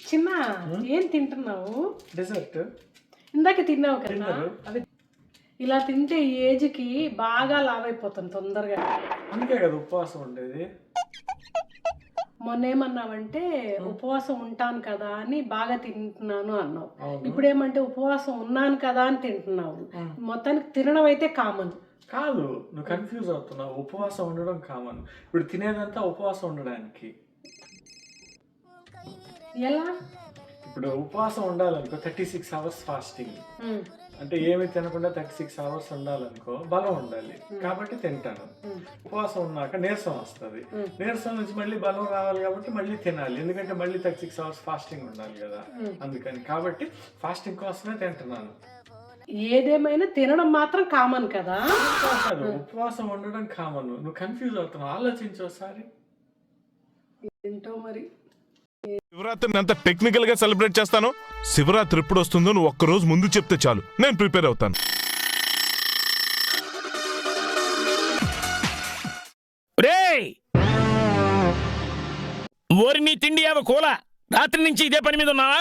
చిన్న ఏం తింటున్నావు? డెజర్ట్. ఇందాక తిన్నావు కదా అది. ఇలా తింటే ఈ ఏజ్కి బాగా లావైపోతాం తొందరగా. అందుకే కదా ఉపవాసం ఉండేది. మొన్నేమన్నావంటే ఉపవాసం ఉంటాను కదా అని బాగా తింటున్నాను అన్నావు. ఇప్పుడేమంటే ఉపవాసం ఉన్నాను కదా అని తింటున్నావు. మొత్తానికి తినడం అయితే కామన్ కాదు. నువ్వు కన్ఫ్యూజ్ అవుతున్నావు. ఉపవాసం ఉండడం కామన్. ఇప్పుడు తినేదంతా ఉపవాసం ఉండడానికి. ఎలా? ఇప్పుడు ఉపవాసం ఉండాలనుకో 36 hours ఫాస్టింగ్. అంటే ఏమి తినకుండా 36 hours ఉండాలనుకో బలం ఉండాలి. కాబట్టి తింటాను. ఉపవాసం ఉన్నాక నీరసం వస్తుంది. నీరసం నుంచి మళ్ళీ బలం రావాలి కాబట్టి మళ్ళీ తినాలి. ఎందుకంటే మళ్ళీ 36 hours ఫాస్టింగ్ ఉండాలి కదా. అందుకని కాబట్టి ఫాస్టింగ్ కోసమే తింటున్నాను. ఏదేమైనా తినడం మాత్రం కామన్ కదా. కాదు, ఉపవాసం ఉండడం కామన్. నువ్వు కన్ఫ్యూజ్ అవుతున్నావు. ఆలోచించు ఒకసారి. ఏంటో మరి. శివరాత్రిని ఎంత టెక్నికల్ గా సెలబ్రేట్ చేస్తాను. శివరాత్రి ఎప్పుడు వస్తుందో నువ్వు ఒక్కరోజు ముందు చెప్తే చాలు, నేను ప్రిపేర్ అవుతాను. ఓరి నీ తిండి కూల రాత్రి నుంచి ఇదే పని మీద ఉన్నావా?